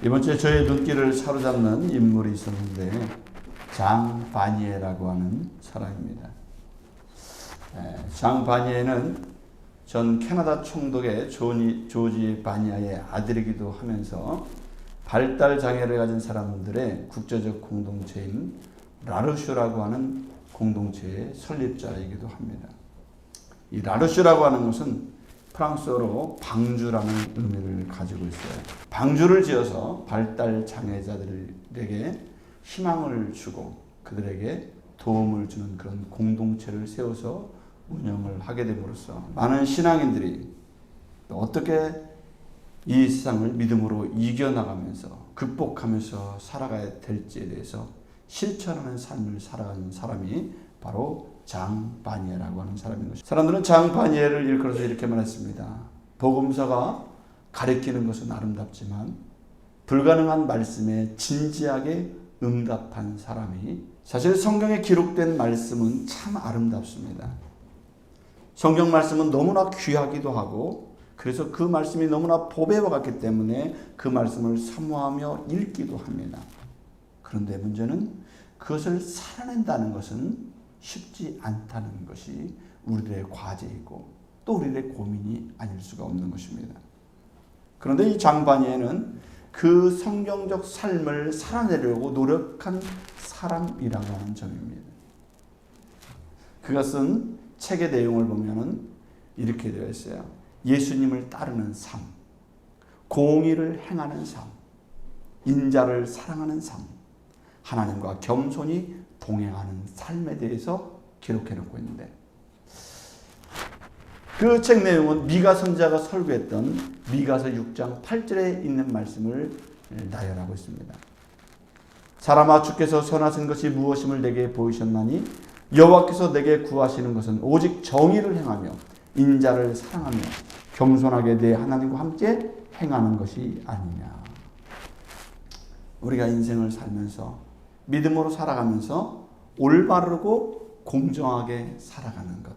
이번 주에 저의 눈길을 사로잡는 인물이 있었는데 장 바니에라고 하는 사람입니다. 장 바니에는 전 캐나다 총독의 조지 바니아의 아들이기도 하면서 발달 장애를 가진 사람들의 국제적 공동체인 라르슈라고 하는 공동체의 설립자이기도 합니다. 이 라르슈라고 하는 것은 프랑스어로 방주라는 의미를 가지고 있어요. 방주를 지어서 발달 장애자들에게 희망을 주고 그들에게 도움을 주는 그런 공동체를 세워서 운영을 하게 됨으로써 많은 신앙인들이 어떻게 이 세상을 믿음으로 이겨나가면서 극복하면서 살아가야 될지에 대해서 실천하는 삶을 살아가는 사람이 바로 장 바니에라고 하는 사람인 것입니다. 사람들은 장 바니에를 일컬어서 이렇게 말했습니다. 복음서가 가리키는 것은 아름답지만 불가능한 말씀에 진지하게 응답한 사람이, 사실 성경에 기록된 말씀은 참 아름답습니다. 성경 말씀은 너무나 귀하기도 하고 그래서 그 말씀이 너무나 보배와 같기 때문에 그 말씀을 사모하며 읽기도 합니다. 그런데 문제는 그것을 살아낸다는 것은 쉽지 않다는 것이 우리들의 과제이고 또 우리들의 고민이 아닐 수가 없는 것입니다. 그런데 이 장 바니에는 그 성경적 삶을 살아내려고 노력한 사람이라고 하는 점입니다. 그가 쓴 책의 내용을 보면은 이렇게 되어 있어요. 예수님을 따르는 삶, 공의를 행하는 삶, 인자를 사랑하는 삶, 하나님과 겸손히 동행하는 삶에 대해서 기록해 놓고 있는데, 그 책 내용은 미가 선지자가 설교했던 미가서 6장 8절에 있는 말씀을 나열하고 있습니다. 사람아, 주께서 선하신 것이 무엇임을 내게 보이셨나니 여호와께서 내게 구하시는 것은 오직 정의를 행하며 인자를 사랑하며 겸손하게 내 하나님과 함께 행하는 것이 아니냐. 우리가 인생을 살면서 믿음으로 살아가면서 올바르고 공정하게 살아가는 것,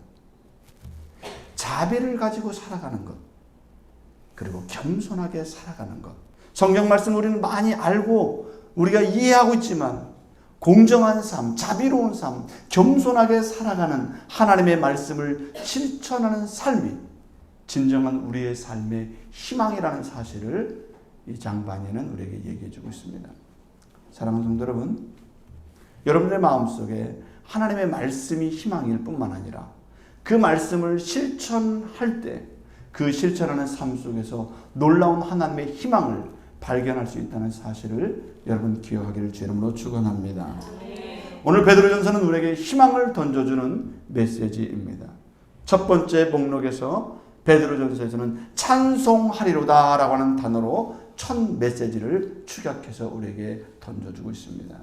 자비를 가지고 살아가는 것, 그리고 겸손하게 살아가는 것. 성경 말씀 우리는 많이 알고 우리가 이해하고 있지만 공정한 삶, 자비로운 삶, 겸손하게 살아가는 하나님의 말씀을 실천하는 삶이 진정한 우리의 삶의 희망이라는 사실을 이 장 바니에는 우리에게 얘기해 주고 있습니다. 사랑하는 성도 여러분, 여러분들의 마음속에 하나님의 말씀이 희망일 뿐만 아니라 그 말씀을 실천할 때 그 실천하는 삶 속에서 놀라운 하나님의 희망을 발견할 수 있다는 사실을 여러분 기억하기를 주 이름으로 축원합니다. 오늘 베드로전서는 우리에게 희망을 던져주는 메시지입니다. 첫 번째 목록에서 베드로전서에서는 찬송하리로다라고 하는 단어로 첫 메시지를 축약해서 우리에게 던져주고 있습니다.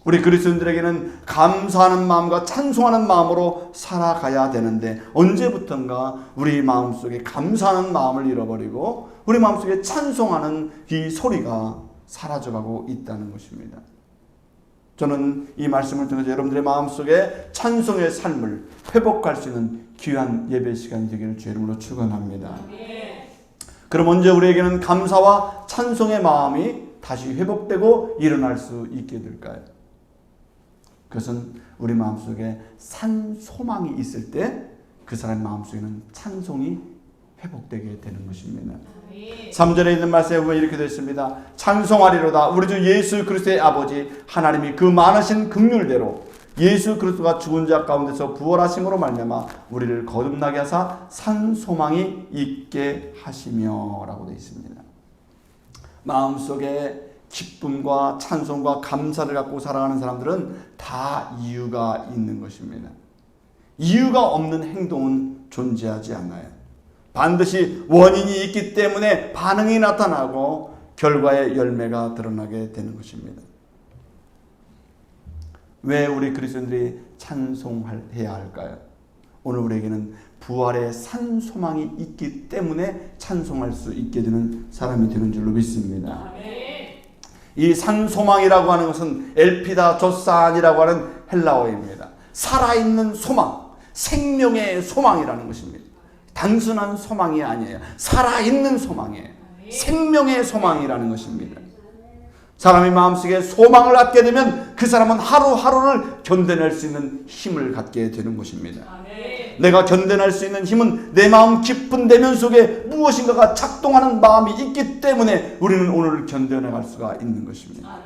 우리 그리스도인들에게는 감사하는 마음과 찬송하는 마음으로 살아가야 되는데 언제부턴가 우리 마음속에 감사하는 마음을 잃어버리고 우리 마음속에 찬송하는 이 소리가 사라져가고 있다는 것입니다. 저는 이 말씀을 통해서 여러분들의 마음속에 찬송의 삶을 회복할 수 있는 귀한 예배 시간이 되기를 주 이름으로 축원합니다. 그럼 언제 우리에게는 감사와 찬송의 마음이 다시 회복되고 일어날 수 있게 될까요? 그것은 우리 마음속에 산 소망이 있을 때 그 사람의 마음속에는 찬송이 회복되게 되는 것입니다. 3절에 있는 말씀에 보면 이렇게 되어 있습니다. 찬송하리로다 우리 주 예수 그리스도의 아버지 하나님이 그 많으신 긍휼대로 예수 그리스도가 죽은 자 가운데서 부활하심으로 말미암아 우리를 거듭나게 하사 산 소망이 있게 하시며 라고 되어 있습니다. 마음속에 기쁨과 찬송과 감사를 갖고 살아가는 사람들은 다 이유가 있는 것입니다. 이유가 없는 행동은 존재하지 않아요. 반드시 원인이 있기 때문에 반응이 나타나고 결과의 열매가 드러나게 되는 것입니다. 왜 우리 그리스도인들이 찬송해야 할까요? 오늘 우리에게는 부활의 산 소망이 있기 때문에 찬송할 수 있게 되는 사람이 되는 줄로 믿습니다. 이 산 소망이라고 하는 것은 엘피다 조산이라고 하는 헬라어입니다. 살아있는 소망, 생명의 소망이라는 것입니다. 단순한 소망이 아니에요. 살아있는 소망이에요. 생명의 소망이라는 것입니다. 사람이 마음속에 소망을 갖게 되면 그 사람은 하루하루를 견뎌낼 수 있는 힘을 갖게 되는 것입니다. 내가 견뎌낼 수 있는 힘은 내 마음 깊은 내면 속에 무엇인가가 작동하는 마음이 있기 때문에 우리는 오늘을 견뎌나갈 수가 있는 것입니다.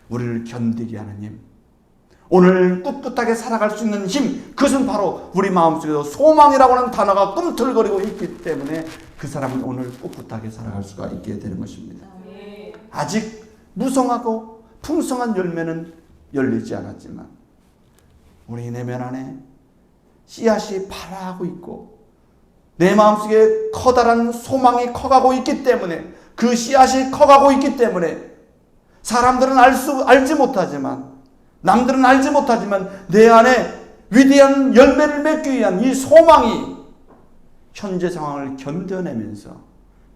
우리를 견디게 하는 힘, 오늘 꿋꿋하게 살아갈 수 있는 힘, 그것은 바로 우리 마음속에서 소망이라고 하는 단어가 꿈틀거리고 있기 때문에 그 사람은 오늘 꿋꿋하게 살아갈 수가 있게 되는 것입니다. 아직 무성하고 풍성한 열매는 열리지 않았지만 우리 내면 안에 씨앗이 발화하고 있고 내 마음속에 커다란 소망이 커가고 있기 때문에, 그 씨앗이 커가고 있기 때문에 사람들은 알지 못하지만, 남들은 알지 못하지만 내 안에 위대한 열매를 맺기 위한 이 소망이 현재 상황을 견뎌내면서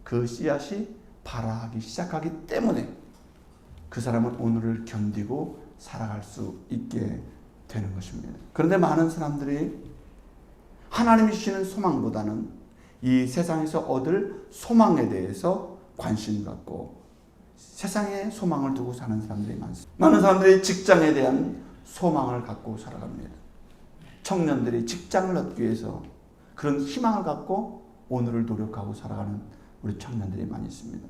그 씨앗이 발화하기 시작하기 때문에 그 사람은 오늘을 견디고 살아갈 수 있게 되는 것입니다. 그런데 많은 사람들이 하나님이 주시는 소망보다는 이 세상에서 얻을 소망에 대해서 관심 갖고 세상에 소망을 두고 사는 사람들이 많습니다. 많은 사람들이 직장에 대한 소망을 갖고 살아갑니다. 청년들이 직장을 얻기 위해서 그런 희망을 갖고 오늘을 노력하고 살아가는 우리 청년들이 많이 있습니다.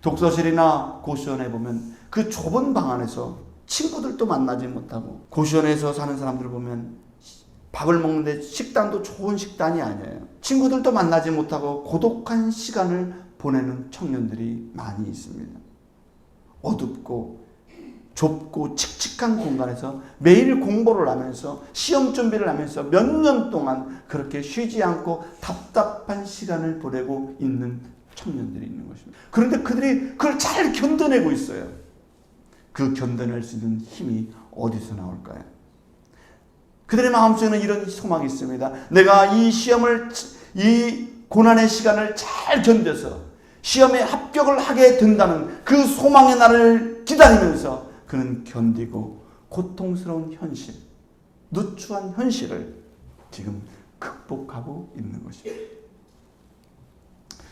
독서실이나 고시원에 보면 그 좁은 방 안에서 친구들도 만나지 못하고, 고시원에서 사는 사람들을 보면 밥을 먹는데 식단도 좋은 식단이 아니에요. 친구들도 만나지 못하고 고독한 시간을 보내는 청년들이 많이 있습니다. 어둡고 좁고 칙칙한 공간에서 매일 공부를 하면서 시험 준비를 하면서 몇 년 동안 그렇게 쉬지 않고 답답한 시간을 보내고 있는 청년들이 있는 것입니다. 그런데 그들이 그걸 잘 견뎌내고 있어요. 그 견뎌낼 수 있는 힘이 어디서 나올까요? 그들의 마음속에는 이런 소망이 있습니다. 내가 이 시험을, 이 고난의 시간을 잘 견뎌서 시험에 합격을 하게 된다는 그 소망의 날을 기다리면서 그는 견디고 고통스러운 현실, 누추한 현실을 지금 극복하고 있는 것입니다.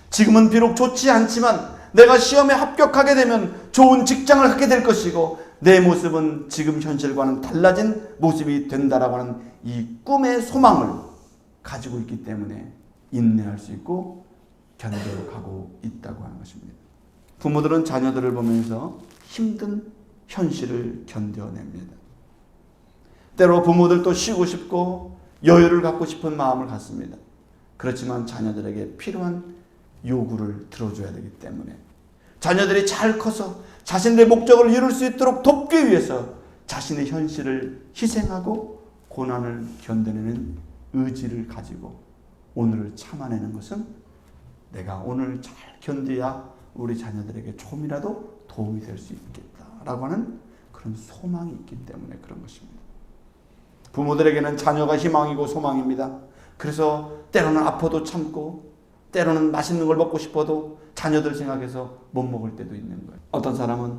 지금은 비록 좋지 않지만 내가 시험에 합격하게 되면 좋은 직장을 갖게 될 것이고 내 모습은 지금 현실과는 달라진 모습이 된다라고 하는 이 꿈의 소망을 가지고 있기 때문에 인내할 수 있고 견뎌가고 있다고 하는 것입니다. 부모들은 자녀들을 보면서 힘든 현실을 견뎌냅니다. 때로 부모들도 쉬고 싶고 여유를 갖고 싶은 마음을 갖습니다. 그렇지만 자녀들에게 필요한 요구를 들어줘야 되기 때문에 자녀들이 잘 커서 자신의 목적을 이룰 수 있도록 돕기 위해서 자신의 현실을 희생하고 고난을 견뎌내는 의지를 가지고 오늘을 참아내는 것은 내가 오늘 잘 견뎌야 우리 자녀들에게 조금이라도 도움이 될 수 있겠다라고 하는 그런 소망이 있기 때문에 그런 것입니다. 부모들에게는 자녀가 희망이고 소망입니다. 그래서 때로는 아파도 참고 때로는 맛있는 걸 먹고 싶어도 자녀들 생각해서 못 먹을 때도 있는 거예요. 어떤 사람은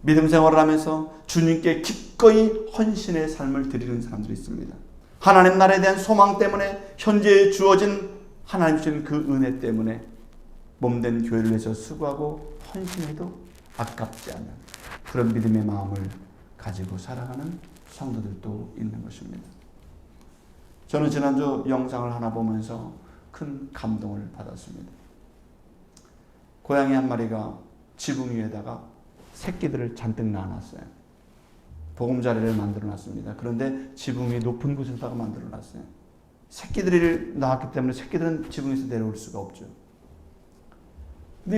믿음 생활을 하면서 주님께 기꺼이 헌신의 삶을 드리는 사람들이 있습니다. 하나님 나라에 대한 소망 때문에 현재 주어진 하나님 주신 그 은혜 때문에 몸된 교회를 위해서 수고하고 헌신해도 아깝지 않은 그런 믿음의 마음을 가지고 살아가는 성도들도 있는 것입니다. 저는 지난주 영상을 하나 보면서 큰 감동을 받았습니다. 고양이 한 마리가 지붕 위에다가 새끼들을 잔뜩 낳아놨어요. 보금자리를 만들어놨습니다. 그런데 지붕 위 높은 곳에다가 만들어놨어요. 새끼들이 낳았기 때문에 새끼들은 지붕에서 내려올 수가 없죠. 근데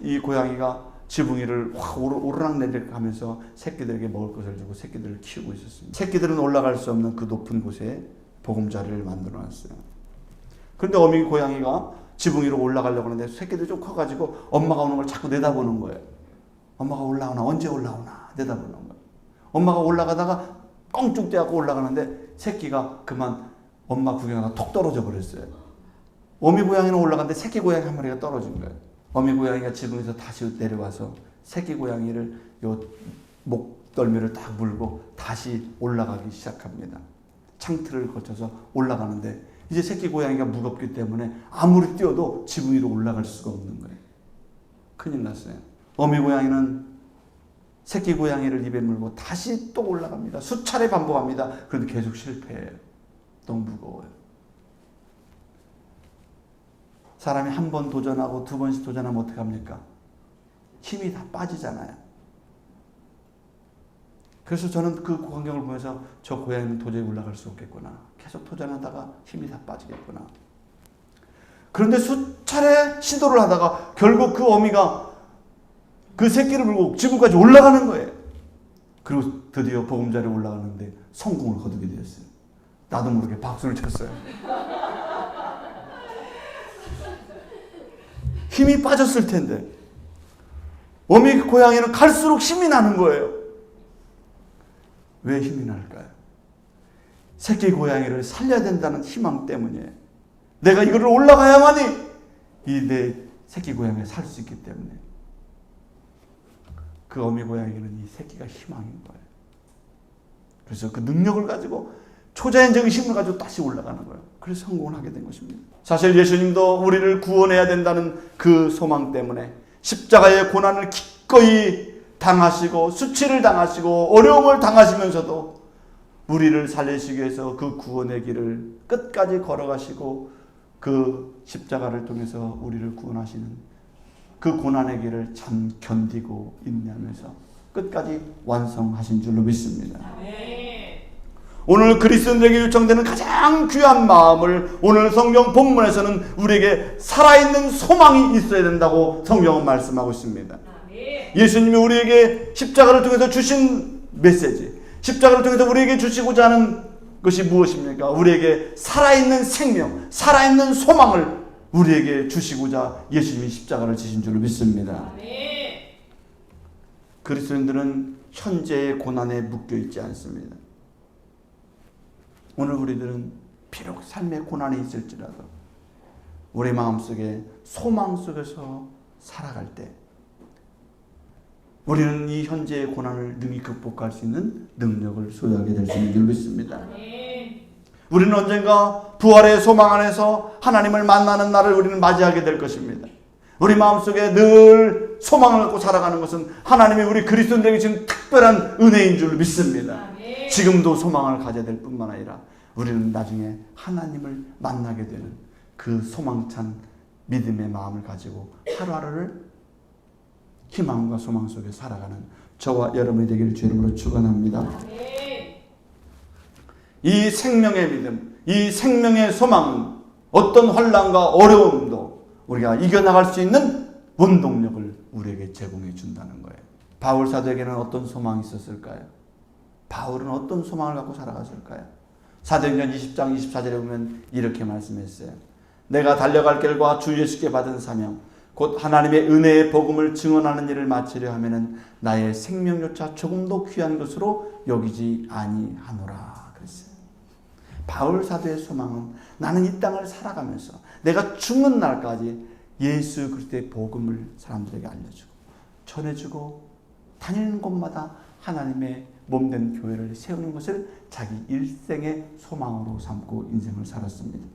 이 고양이가 지붕 위를 확 오르락 내리락 하면서 새끼들에게 먹을 것을 주고 새끼들을 키우고 있었습니다. 새끼들은 올라갈 수 없는 그 높은 곳에 보금자리를 만들어놨어요. 그런데 어미 고양이가 지붕 위로 올라가려고 하는데 새끼들이 좀 커가지고 엄마가 오는 걸 자꾸 내다보는 거예요. 엄마가 올라오나, 언제 올라오나 내다보는 거예요. 엄마가 올라가다가 껑쭉 떼갖고 올라가는데 새끼가 그만 엄마 구경하다가 톡 떨어져 버렸어요. 어미 고양이는 올라갔는데 새끼 고양이 한 마리가 떨어진 거예요. 어미 고양이가 지붕에서 다시 내려와서 새끼 고양이를 요 목덜미를 딱 물고 다시 올라가기 시작합니다. 창틀을 거쳐서 올라가는데 이제 새끼 고양이가 무겁기 때문에 아무리 뛰어도 지붕 위로 올라갈 수가 없는 거예요. 큰일 났어요. 어미 고양이는 새끼 고양이를 입에 물고 다시 또 올라갑니다. 수차례 반복합니다. 그런데 계속 실패해요. 너무 무거워요. 사람이 한 번 도전하고 두 번씩 도전하면 어떡합니까? 힘이 다 빠지잖아요. 그래서 저는 그 광경을 보면서 저 고양이는 도저히 올라갈 수 없겠구나. 계속 도전하다가 힘이 다 빠지겠구나. 그런데 수차례 시도를 하다가 결국 그 어미가 그 새끼를 물고 지붕까지 올라가는 거예요. 그리고 드디어 보금자리에 올라가는데 성공을 거두게 되었어요. 나도 모르게 박수를 쳤어요. 힘이 빠졌을 텐데 어미 고양이는 갈수록 힘이 나는 거예요. 왜 힘이 날까요? 새끼 고양이를 살려야 된다는 희망 때문이에요. 내가 이거를 올라가야만이 이 내 새끼 고양이를 살 수 있기 때문에. 그 어미 고양이는 이 새끼가 희망인 거예요. 그래서 그 능력을 가지고 초자연적인 힘을 가지고 다시 올라가는 거예요. 그래서 성공을 하게 된 것입니다. 사실 예수님도 우리를 구원해야 된다는 그 소망 때문에 십자가의 고난을 기꺼이 당하시고 수치를 당하시고 어려움을 당하시면서도 우리를 살리시기 위해서 그 구원의 길을 끝까지 걸어가시고 그 십자가를 통해서 우리를 구원하시는 그 고난의 길을 참 견디고 인내하면서 끝까지 완성하신 줄로 믿습니다. 오늘 그리스도인에게 요청되는 가장 귀한 마음을 오늘 성경 본문에서는 우리에게 살아있는 소망이 있어야 된다고 성경은 말씀하고 있습니다. 예수님이 우리에게 십자가를 통해서 주신 메시지, 십자가를 통해서 우리에게 주시고자 하는 것이 무엇입니까? 우리에게 살아있는 생명, 살아있는 소망을 우리에게 주시고자 예수님이 십자가를 지신 줄로 믿습니다. 그리스도인들은 현재의 고난에 묶여 있지 않습니다. 오늘 우리들은 비록 삶의 고난이 있을지라도 우리 마음속에 소망 속에서 살아갈 때 우리는 이 현재의 고난을 능히 극복할 수 있는 능력을 소유하게 될 수 있는 줄 믿습니다. 우리는 언젠가 부활의 소망 안에서 하나님을 만나는 날을 우리는 맞이하게 될 것입니다. 우리 마음속에 늘 소망을 갖고 살아가는 것은 하나님이 우리 그리스도인들에게 주신 특별한 은혜인 줄 믿습니다. 지금도 소망을 가져야 될 뿐만 아니라 우리는 나중에 하나님을 만나게 되는 그 소망찬 믿음의 마음을 가지고 하루하루를 희망과 소망 속에 살아가는 저와 여러분이 되기를 주의 이름으로 축원합니다. 이 생명의 믿음, 이 생명의 소망은 어떤 환난과 어려움도 우리가 이겨나갈 수 있는 원동력을 우리에게 제공해 준다는 거예요. 바울 사도에게는 어떤 소망이 있었을까요? 바울은 어떤 소망을 갖고 살아갔을까요? 사도행전 20장 24절에 보면 이렇게 말씀했어요. 내가 달려갈 길과 주 예수께 받은 사명 곧 하나님의 은혜의 복음을 증언하는 일을 마치려 하면은 나의 생명조차 조금도 귀한 것으로 여기지 아니하노라 그랬어요. 바울 사도의 소망은 나는 이 땅을 살아가면서 내가 죽는 날까지 예수 그리스도의 복음을 사람들에게 알려주고 전해주고 다니는 곳마다 하나님의 몸된 교회를 세우는 것을 자기 일생의 소망으로 삼고 인생을 살았습니다.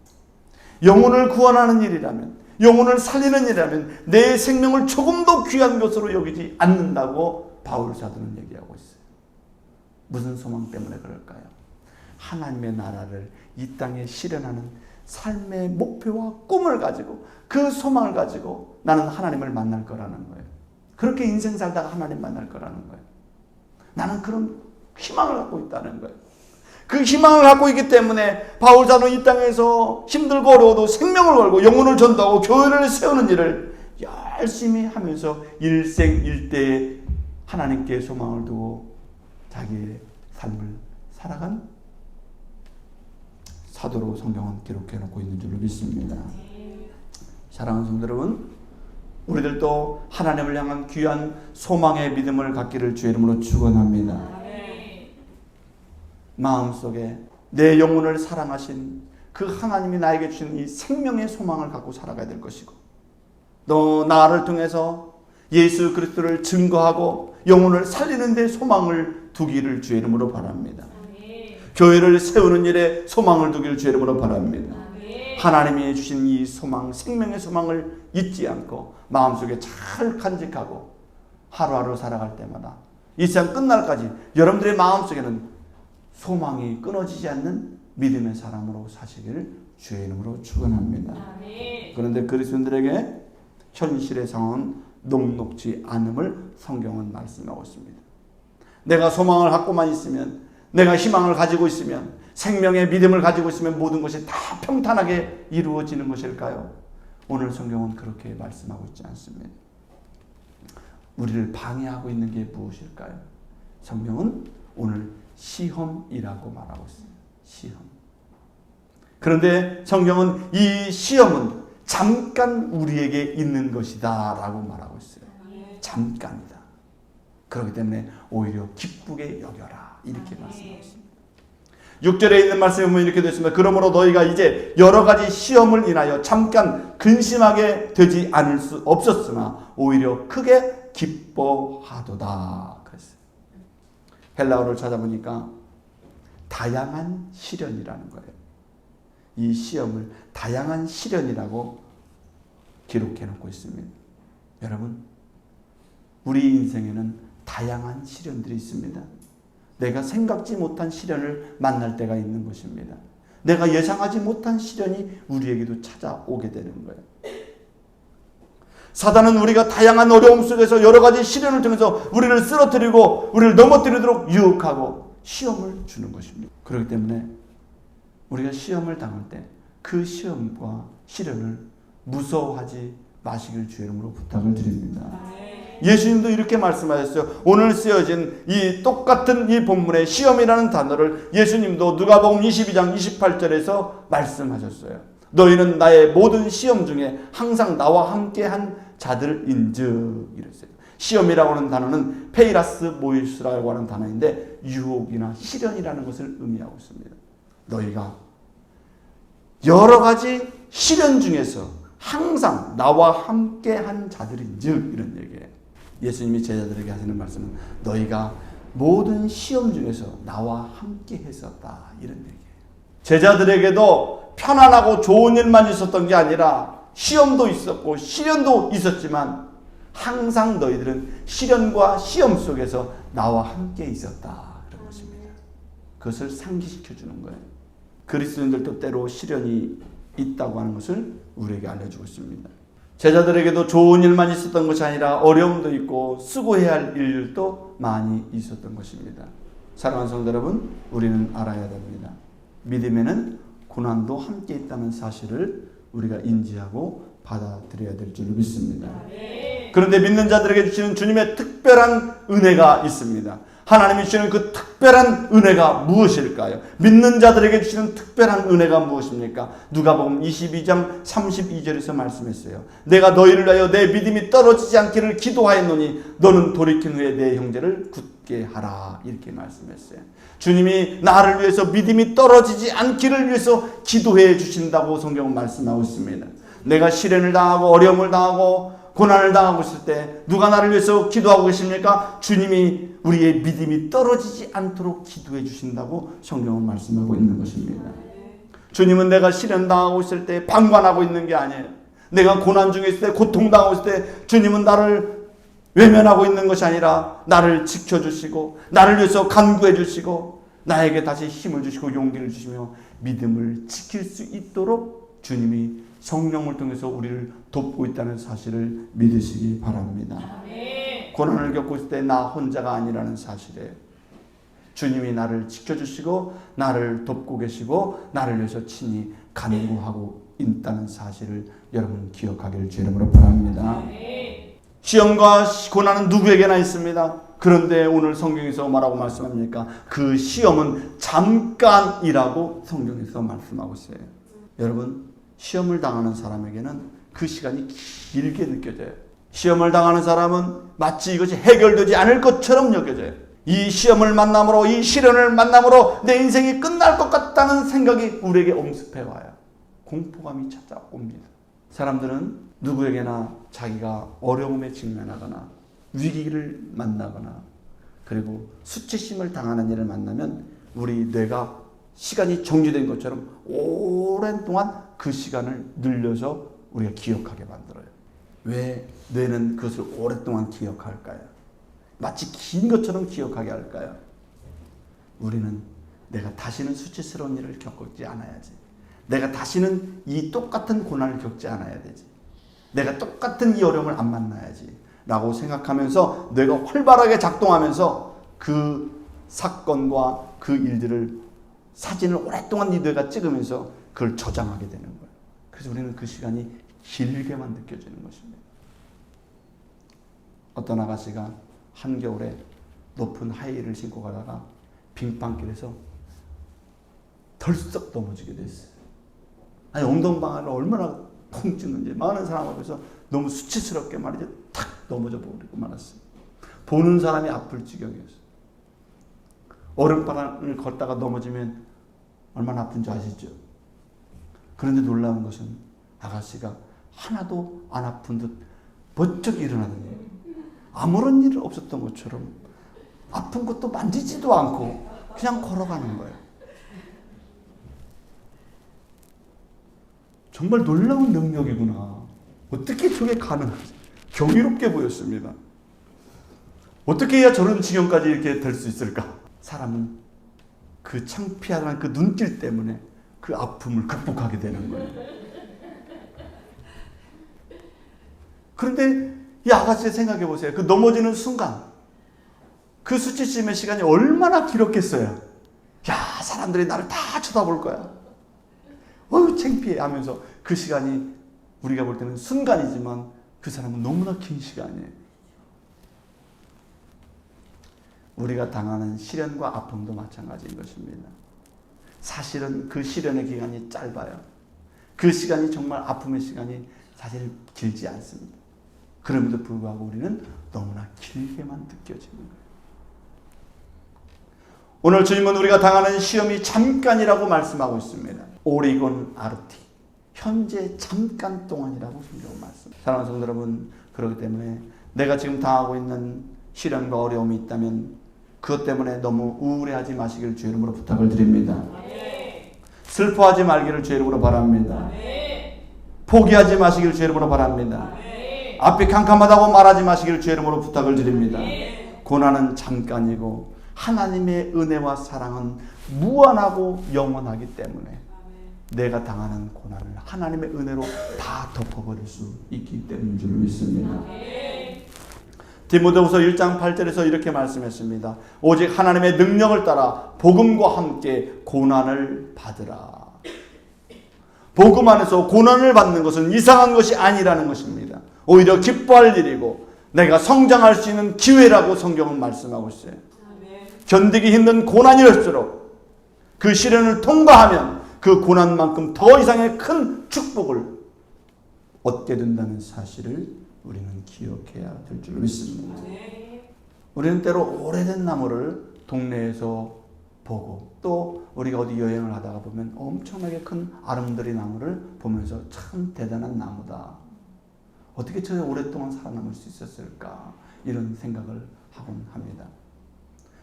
영혼을 구원하는 일이라면, 영혼을 살리는 일이라면 내 생명을 조금도 귀한 것으로 여기지 않는다고 바울 사도는 얘기하고 있어요. 무슨 소망 때문에 그럴까요? 하나님의 나라를 이 땅에 실현하는 삶의 목표와 꿈을 가지고 그 소망을 가지고 나는 하나님을 만날 거라는 거예요. 그렇게 인생 살다가 하나님 만날 거라는 거예요. 나는 그런 희망을 갖고 있다는 거예요. 그 희망을 갖고 있기 때문에 바울 사도는 이 땅에서 힘들고 어려워도 생명을 걸고 영혼을 전도하고 교회를 세우는 일을 열심히 하면서 일생일대에 하나님께 소망을 두고 자기의 삶을 살아간 사도로 성경은 기록해 놓고 있는 줄로 믿습니다. 사랑하는 성도 여러분, 우리들도 하나님을 향한 귀한 소망의 믿음을 갖기를 주의 이름으로 축원합니다. 마음속에 내 영혼을 사랑하신 그 하나님이 나에게 주신 이 생명의 소망을 갖고 살아가야 될 것이고, 또 나를 통해서 예수 그리스도를 증거하고 영혼을 살리는 데 소망을 두기를 주의 이름으로 바랍니다. 교회를 세우는 일에 소망을 두기를 주의 이름으로 바랍니다. 하나님이 주신 이 소망, 생명의 소망을 잊지 않고 마음속에 잘 간직하고 하루하루 살아갈 때마다 이 세상 끝날까지 여러분들의 마음속에는 소망이 끊어지지 않는 믿음의 사람으로 사시기를 주의 이름으로 축원합니다. 그런데 그리스도인들에게 현실의 상황은 녹록지 않음을 성경은 말씀하고 있습니다. 내가 소망을 갖고만 있으면, 내가 희망을 가지고 있으면, 생명의 믿음을 가지고 있으면 모든 것이 다 평탄하게 이루어지는 것일까요? 오늘 성경은 그렇게 말씀하고 있지 않습니다. 우리를 방해하고 있는 게 무엇일까요? 성경은 오늘 시험이라고 말하고 있습니다. 시험. 그런데 성경은 이 시험은 잠깐 우리에게 있는 것이다 라고 말하고 있어요. 잠깐이다. 그렇기 때문에 오히려 기쁘게 여겨라 이렇게 말씀하고 있습니다. 6절에 있는 말씀에 보면 이렇게 되어 있습니다. 그러므로 너희가 이제 여러 가지 시험을 인하여 잠깐 근심하게 되지 않을 수 없었으나 오히려 크게 기뻐하도다 그랬어요. 헬라어를 찾아보니까 다양한 시련이라는 거예요. 이 시험을 다양한 시련이라고 기록해 놓고 있습니다. 여러분, 우리 인생에는 다양한 시련들이 있습니다. 내가 생각지 못한 시련을 만날 때가 있는 것입니다. 내가 예상하지 못한 시련이 우리에게도 찾아오게 되는 거예요. 사단은 우리가 다양한 어려움 속에서 여러 가지 시련을 통해서 우리를 쓰러뜨리고 우리를 넘어뜨리도록 유혹하고 시험을 주는 것입니다. 그렇기 때문에 우리가 시험을 당할 때 그 시험과 시련을 무서워하지 마시길 주의 이름으로 부탁을 드립니다. 예수님도 이렇게 말씀하셨어요. 오늘 쓰여진 이 똑같은 이 본문의 시험이라는 단어를 예수님도 누가복음 22장 28절에서 말씀하셨어요. 너희는 나의 모든 시험 중에 항상 나와 함께한 자들인즉 이랬어요. 시험이라고 하는 단어는 페이라스 모이스라고 하는 단어인데 유혹이나 시련이라는 것을 의미하고 있습니다. 너희가 여러 가지 시련 중에서 항상 나와 함께한 자들인즉 이런 얘기예요. 예수님이 제자들에게 하시는 말씀은 너희가 모든 시험 중에서 나와 함께 했었다 이런 얘기예요. 제자들에게도 편안하고 좋은 일만 있었던 게 아니라 시험도 있었고 시련도 있었지만 항상 너희들은 시련과 시험 속에서 나와 함께 있었다 그런 것입니다. 그것을 상기시켜 주는 거예요. 그리스도인들도 때로 시련이 있다고 하는 것을 우리에게 알려주고 있습니다. 제자들에게도 좋은 일만 있었던 것이 아니라 어려움도 있고 수고해야 할 일도 많이 있었던 것입니다. 사랑하는 성도 여러분, 우리는 알아야 됩니다. 믿음에는 고난도 함께 있다는 사실을 우리가 인지하고 받아들여야 될 줄 믿습니다. 그런데 믿는 자들에게 주시는 주님의 특별한 은혜가 있습니다. 하나님이 주시는 그 특별한 은혜가 무엇일까요? 믿는 자들에게 주시는 특별한 은혜가 무엇입니까? 누가복음 22장 32절에서 말씀했어요. 내가 너희를 위하여 내 믿음이 떨어지지 않기를 기도하였노니 너는 돌이킨 후에 내 형제를 굳게 하라 이렇게 말씀했어요. 주님이 나를 위해서 믿음이 떨어지지 않기를 위해서 기도해 주신다고 성경은 말씀하고 있습니다. 내가 시련을 당하고 어려움을 당하고 고난을 당하고 있을 때 누가 나를 위해서 기도하고 계십니까? 주님이 우리의 믿음이 떨어지지 않도록 기도해 주신다고 성경은 말씀하고 있는 것입니다. 주님은 내가 시련 당하고 있을 때 방관하고 있는 게 아니에요. 내가 고난 중에 있을 때 고통당하고 있을 때 주님은 나를 외면하고 있는 것이 아니라 나를 지켜주시고 나를 위해서 간구해 주시고 나에게 다시 힘을 주시고 용기를 주시며 믿음을 지킬 수 있도록 주님이 성령을 통해서 우리를 돕고 있다는 사실을 믿으시기 바랍니다. 고난을 겪고 있을 때 나 혼자가 아니라는 사실에 주님이 나를 지켜주시고 나를 돕고 계시고 나를 위해서 친히 간구하고 있다는 사실을 여러분 기억하기를 주의 이름으로 바랍니다. 시험과 고난은 누구에게나 있습니다. 그런데 오늘 성경에서 뭐라고 말씀합니까? 그 시험은 잠깐이라고 성경에서 말씀하고 있어요. 여러분, 시험을 당하는 사람에게는 그 시간이 길게 느껴져요. 시험을 당하는 사람은 마치 이것이 해결되지 않을 것처럼 여겨져요. 이 시험을 만남으로, 이 시련을 만남으로 내 인생이 끝날 것 같다는 생각이 우리에게 엄습해와요. 공포감이 찾아옵니다. 사람들은 누구에게나 자기가 어려움에 직면하거나 위기를 만나거나 그리고 수치심을 당하는 일을 만나면 우리 뇌가 시간이 정지된 것처럼 오랜 동안 그 시간을 늘려서 우리가 기억하게 만들어요. 왜 뇌는 그것을 오랫동안 기억할까요? 마치 긴 것처럼 기억하게 할까요? 우리는 내가 다시는 수치스러운 일을 겪지 않아야지. 내가 다시는 이 똑같은 고난을 겪지 않아야 되지. 내가 똑같은 이 어려움을 안 만나야지. 라고 생각하면서 뇌가 활발하게 작동하면서 그 사건과 그 일들을 사진을 오랫동안 이 뇌가 찍으면서 그걸 저장하게 되는 거예요. 그래서 우리는 그 시간이 길게만 느껴지는 것입니다. 어떤 아가씨가 한겨울에 높은 하이힐을 신고 가다가 빙판길에서 덜썩 넘어지게 됐어요. 아니 엉덩방아를 얼마나 콩 찍는지 많은 사람 앞에서 너무 수치스럽게 말이죠. 탁 넘어져 버리고 말았어요. 보는 사람이 아플 지경이었어요. 얼음바람을 걷다가 넘어지면 얼마나 아픈지 아시죠? 그런데 놀라운 것은 아가씨가 하나도 안 아픈 듯 번쩍 일어나더니 아무런 일 없었던 것처럼 아픈 것도 만지지도 않고 그냥 걸어가는 거예요. 정말 놀라운 능력이구나. 어떻게 저게 가능하지? 경이롭게 보였습니다. 어떻게 해야 저런 지경까지 이렇게 될 수 있을까? 사람은 그 창피한 그 눈길 때문에 그 아픔을 극복하게 되는 거예요. 그런데 이 아가씨 생각해 보세요. 그 넘어지는 순간 그 수치심의 시간이 얼마나 길었겠어요. 야, 사람들이 나를 다 쳐다볼 거야. 어휴 창피해 하면서 그 시간이 우리가 볼 때는 순간이지만 그 사람은 너무나 긴 시간이에요. 우리가 당하는 시련과 아픔도 마찬가지인 것입니다. 사실은 그 시련의 기간이 짧아요. 그 시간이 정말 아픔의 시간이 사실 길지 않습니다. 그럼에도 불구하고 우리는 너무나 길게만 느껴지는 거예요. 오늘 주님은 우리가 당하는 시험이 잠깐이라고 말씀하고 있습니다. 오리곤 아르티. 현재 잠깐 동안이라고 성경은 말씀합니다. 사랑하는 성도 여러분, 그렇기 때문에 내가 지금 당하고 있는 시련과 어려움이 있다면 그것 때문에 너무 우울해하지 마시기를 주의 이름으로 부탁을 드립니다. 슬퍼하지 말기를 주의 이름으로 바랍니다. 포기하지 마시기를 주의 이름으로 바랍니다. 앞이 캄캄하다고 말하지 마시기를 주의 이름으로 부탁을 드립니다. 고난은 잠깐이고 하나님의 은혜와 사랑은 무한하고 영원하기 때문에 내가 당하는 고난을 하나님의 은혜로 다 덮어버릴 수 있기 때문인 줄 믿습니다. 디모데후서 1장 8절에서 이렇게 말씀했습니다. 오직 하나님의 능력을 따라 복음과 함께 고난을 받으라. 복음 안에서 고난을 받는 것은 이상한 것이 아니라는 것입니다. 오히려 기뻐할 일이고 내가 성장할 수 있는 기회라고 성경은 말씀하고 있어요. 견디기 힘든 고난일수록 그 시련을 통과하면 그 고난만큼 더 이상의 큰 축복을 얻게 된다는 사실을 우리는 기억해야 될 줄 믿습니다. 우리는 때로 오래된 나무를 동네에서 보고 또 우리가 어디 여행을 하다가 보면 엄청나게 큰 아름드리 나무를 보면서 참 대단한 나무다. 어떻게 저 오랫동안 살아남을 수 있었을까? 이런 생각을 하곤 합니다.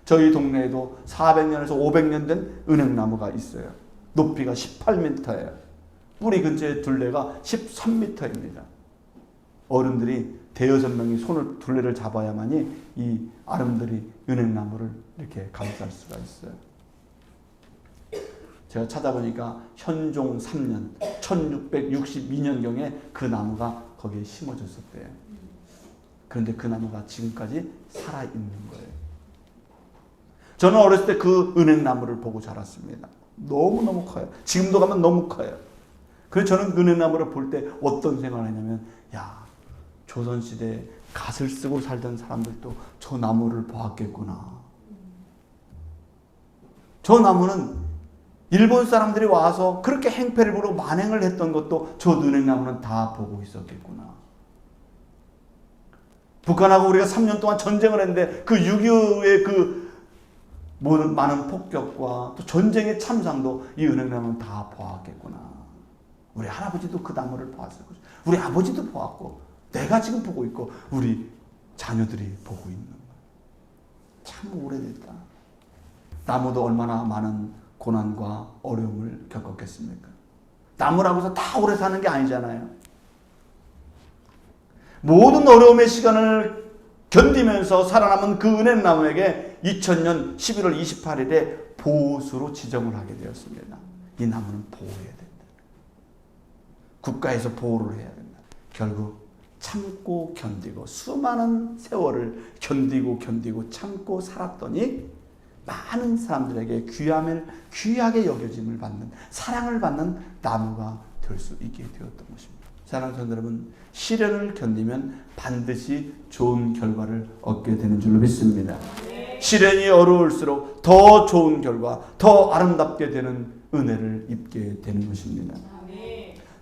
저희 동네에도 400년에서 500년 된 은행나무가 있어요. 높이가 18m예요. 뿌리 근처의 둘레가 13m입니다. 어른들이 대여섯 명이 손을 둘레를 잡아야만이 이 아름드리 은행나무를 이렇게 감쌀 수가 있어요. 제가 찾아보니까 현종 3년 1662년경에 그 나무가 거기에 심어졌었대요. 그런데 그 나무가 지금까지 살아있는 거예요. 저는 어렸을 때 그 은행나무를 보고 자랐습니다. 너무너무 커요. 지금도 가면 너무 커요. 그래서 저는 은행나무를 볼 때 어떤 생각을 했냐면, 야, 조선시대에 갓을 쓰고 살던 사람들도 저 나무를 보았겠구나. 저 나무는 일본 사람들이 와서 그렇게 행패를 부르고 만행을 했던 것도 저 은행나무는 다 보고 있었겠구나. 북한하고 우리가 3년 동안 전쟁을 했는데 그 6.25의 그 많은 폭격과 또 전쟁의 참상도 이 은행나무는 다 보았겠구나. 우리 할아버지도 그 나무를 보았을 것이고 우리 아버지도 보았고 내가 지금 보고 있고 우리 자녀들이 보고 있는 거예요. 참 오래됐다. 나무도 얼마나 많은 고난과 어려움을 겪었겠습니까? 나무라고 해서 다 오래 사는 게 아니잖아요. 모든 어려움의 시간을 견디면서 살아남은 그 은혜 나무에게 2000년 11월 28일에 보호수로 지정을 하게 되었습니다. 이 나무는 보호해야 된다. 국가에서 보호를 해야 된다. 결국 참고 견디고 수많은 세월을 견디고 참고 살았더니 많은 사람들에게 귀하게 여겨짐을 받는, 사랑을 받는 나무가 될 수 있게 되었던 것입니다. 사랑하는 성도 여러분, 시련을 견디면 반드시 좋은 결과를 얻게 되는 줄로 믿습니다. 시련이 어려울수록 더 좋은 결과, 더 아름답게 되는 은혜를 입게 되는 것입니다.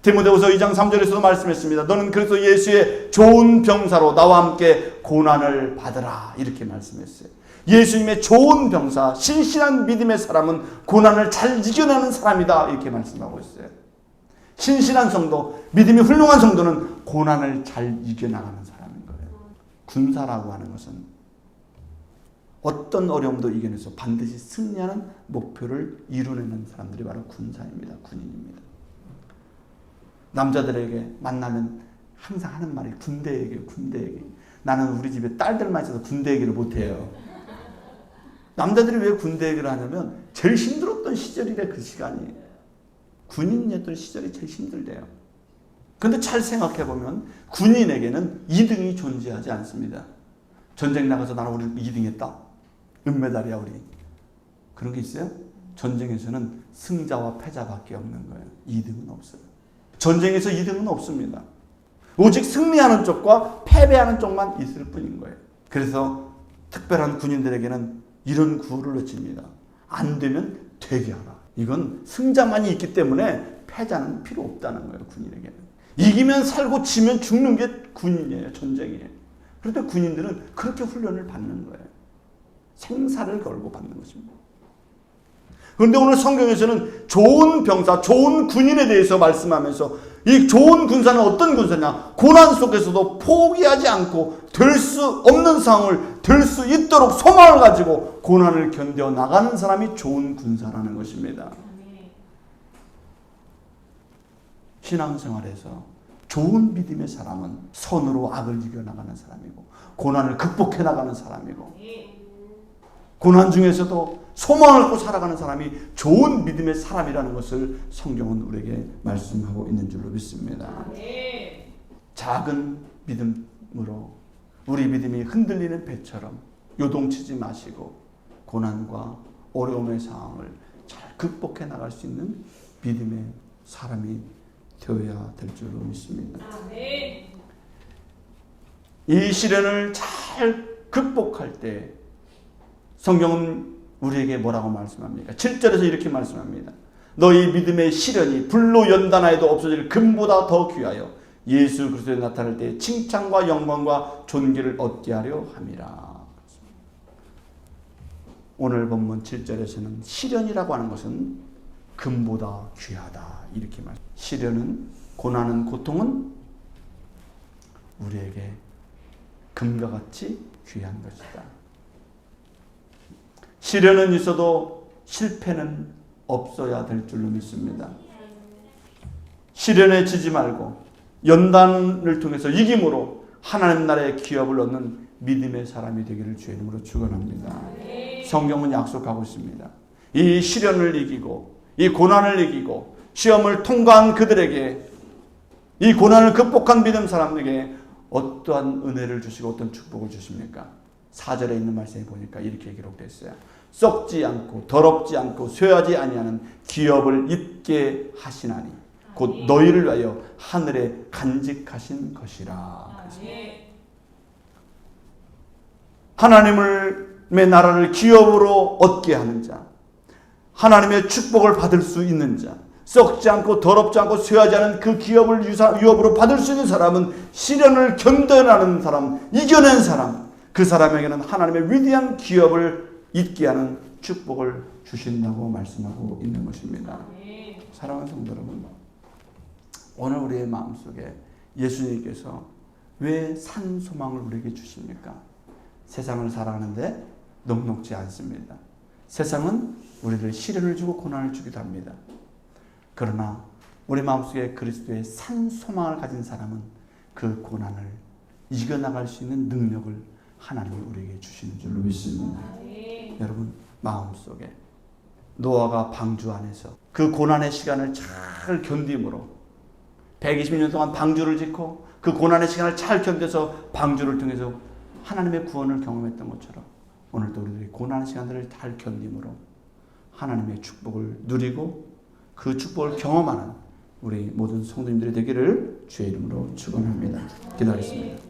디모데후서 2장 3절에서도 말씀했습니다. 너는 그래서 예수의 좋은 병사로 나와 함께 고난을 받으라, 이렇게 말씀했어요. 예수님의 좋은 병사, 신실한 믿음의 사람은 고난을 잘 이겨내는 사람이다, 이렇게 말씀하고 있어요. 신실한 성도, 믿음이 훌륭한 성도는 고난을 잘 이겨나가는 사람인 거예요. 군사라고 하는 것은 어떤 어려움도 이겨내서 반드시 승리하는 목표를 이루는 사람들이 바로 군사입니다. 군인입니다. 남자들에게 만나면 항상 하는 말이 군대 얘기예요. 군대 얘기. 나는 우리 집에 딸들만 있어서 군대 얘기를 못해요. 남자들이 왜 군대 얘기를 하냐면 제일 힘들었던 시절이래, 그 시간이. 군인이었던 시절이 제일 힘들대요. 근데 잘 생각해보면 군인에게는 2등이 존재하지 않습니다. 전쟁 나가서 나는 우리 2등 했다. 은메달이야 우리. 그런 게 있어요? 전쟁에서는 승자와 패자밖에 없는 거예요. 2등은 없어요. 전쟁에서 2등은 없습니다. 오직 승리하는 쪽과 패배하는 쪽만 있을 뿐인 거예요. 그래서 특별한 군인들에게는 이런 구호를 외칩니다. 안 되면 되게 하라. 이건 승자만이 있기 때문에 패자는 필요 없다는 거예요. 군인에게는. 이기면 살고 지면 죽는 게 군인이에요. 전쟁이에요. 그런데 군인들은 그렇게 훈련을 받는 거예요. 생사를 걸고 받는 것입니다. 그런데 오늘 성경에서는 좋은 병사, 좋은 군인에 대해서 말씀하면서 이 좋은 군사는 어떤 군사냐? 고난 속에서도 포기하지 않고 될 수 없는 상황을 될 수 있도록 소망을 가지고 고난을 견뎌 나가는 사람이 좋은 군사라는 것입니다. 신앙생활에서 좋은 믿음의 사람은 선으로 악을 이겨나가는 사람이고 고난을 극복해 나가는 사람이고 고난 중에서도 소망을 갖고 살아가는 사람이 좋은 믿음의 사람이라는 것을 성경은 우리에게 말씀하고 있는 줄로 믿습니다. 작은 믿음으로 우리 믿음이 흔들리는 배처럼 요동치지 마시고 고난과 어려움의 상황을 잘 극복해 나갈 수 있는 믿음의 사람이 되어야 될 줄로 믿습니다. 이 시련을 잘 극복할 때 성경은 우리에게 뭐라고 말씀합니까? 7절에서 이렇게 말씀합니다. 너희 믿음의 시련이 불로 연단하여도 없어질 금보다 더 귀하여 예수 그리스도에 나타날 때 칭찬과 영광과 존귀를 얻게 하려 함이라. 오늘 본문 7절에서는 시련이라고 하는 것은 금보다 귀하다, 이렇게 말합니다. 시련은, 고난은, 고통은 우리에게 금과 같이 귀한 것이다. 시련은 있어도 실패는 없어야 될 줄로 믿습니다. 시련에 지지 말고 연단을 통해서 이김으로 하나님 나라의 기업을 얻는 믿음의 사람이 되기를 주의 이름으로 축원합니다. 성경은 약속하고 있습니다. 이 시련을 이기고 이 고난을 이기고 시험을 통과한 그들에게, 이 고난을 극복한 믿음 사람에게 어떠한 은혜를 주시고 어떤 축복을 주십니까? 4절에 있는 말씀에 보니까 이렇게 기록되어 있어요. 썩지 않고 더럽지 않고 쇠하지 아니하는 기업을 잊게 하시나니 곧 너희를 위하여 하늘에 간직하신 것이라. 하나님의 나라를 기업으로 얻게 하는 자, 하나님의 축복을 받을 수 있는 자, 썩지 않고 더럽지 않고 쇠하지 않은 그 기업을 유업으로 받을 수 있는 사람은 시련을 견뎌내는 사람, 이겨낸 사람, 그 사람에게는 하나님의 위대한 기업을 잊게 하는 축복을 주신다고 말씀하고 있는 것입니다. 사랑하는 성도 여러분, 오늘 우리의 마음속에 예수님께서 왜 산 소망을 우리에게 주십니까? 세상을 살아가는데 녹록지 않습니다. 세상은 우리를 시련을 주고 고난을 주기도 합니다. 그러나 우리 마음속에 그리스도의 산 소망을 가진 사람은 그 고난을 이겨나갈 수 있는 능력을 하나님이 우리에게 주시는 줄로 믿습니다. 여러분 마음속에 노아가 방주 안에서 그 고난의 시간을 잘 견딤으로 120년 동안 방주를 짓고 그 고난의 시간을 잘 견뎌서 방주를 통해서 하나님의 구원을 경험했던 것처럼 오늘도 우리들이 고난의 시간들을 잘 견딤으로 하나님의 축복을 누리고 그 축복을 경험하는 우리 모든 성도님들이 되기를 주의 이름으로 축원합니다. 기도하겠습니다.